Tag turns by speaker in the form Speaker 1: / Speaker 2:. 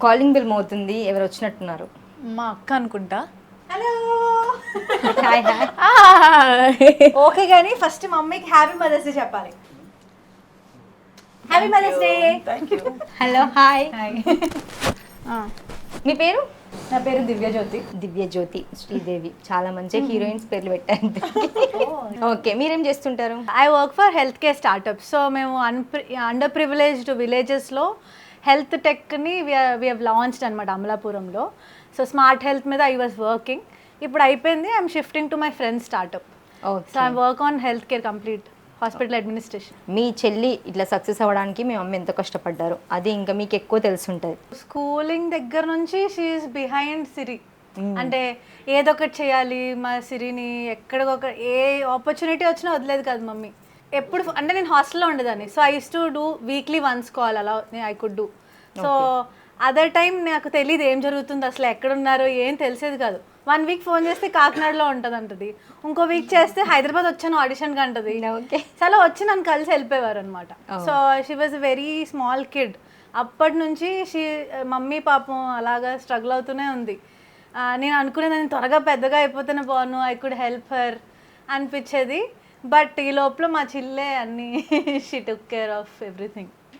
Speaker 1: Calling bell మోగుతుంది, ఎవరు వచ్చినట్టున్నారు.
Speaker 2: మా అక్క అనుకుంటా.
Speaker 3: Hello
Speaker 1: hi hi.
Speaker 3: ఓకే కానీ ఫస్ట్ మమ్మీకి హ్యాపీ మదర్స్ డే చెప్పాలి. Happy mother's day.
Speaker 1: Hello hi. మీ పేరు?
Speaker 3: నా పేరు దివ్యజ్యోతి.
Speaker 1: దివ్యజ్యోతి, శ్రీదేవి, చాలా మంచి హీరోయిన్స్ పేర్లు పెట్టారు. ఓకే, మీరేం చేస్తుంటారు?
Speaker 2: I work for health care startups. So మేము అండర్ ప్రివిలేజ్డ్ విలేజెస్లో హెల్త్ టెక్ని వీ హ్యావ్ లాంచ్డ్ అనమాట అమలాపురంలో. సో స్మార్ట్ హెల్త్ మీద ఐ వాజ్ వర్కింగ్. ఇప్పుడు అయిపోయింది. I'm shifting to my friend's startup. So I work on health care complete hospital administration.
Speaker 1: మీ చెల్లి ఇట్లా సక్సెస్ అవ్వడానికి మీ అమ్మ ఎంత కష్టపడ్డారు అది ఇంకా మీకు ఎక్కువ తెలుసుంటుంది.
Speaker 2: స్కూలింగ్ దగ్గర నుంచి షీఈస్ బిహైండ్ సిరి. అంటే ఏదో ఒకటి చేయాలి మా సిరిని, ఎక్కడికొక ఏ ఆపర్చునిటీ వచ్చినా వదిలేదు కాదు మమ్మీ. ఎప్పుడు అంటే నేను హాస్టల్లో ఉండేదాన్ని. So I use to do weekly once call, అలా I could do. So other time నాకు తెలియదు ఏం జరుగుతుంది, అసలు ఎక్కడున్నారో ఏం తెలిసేది కాదు. 1 వీక్ ఫోన్ చేస్తే కాకినాడలో ఉంటుంది అంటది, ఇంకో వీక్ చేస్తే హైదరాబాద్ వచ్చాను ఆడిషన్కి అంటది.
Speaker 1: ఓకే,
Speaker 2: చాలా వచ్చి నన్ను కలిసి వెళ్ళిపోయేవారు అనమాట. So she was a very small kid. అప్పటి నుంచి మమ్మీ పాపం అలాగా స్ట్రగుల్ అవుతూనే ఉంది. నేను అనుకునేదాన్ని త్వరగా పెద్దగా అయిపోతేనే బాగున్నాను, ఐ కుడ్ హెల్ప్ హర్ అనిపించేది. బట్ ఈ లోపల మా చిల్లే అన్నీ she took care of everything.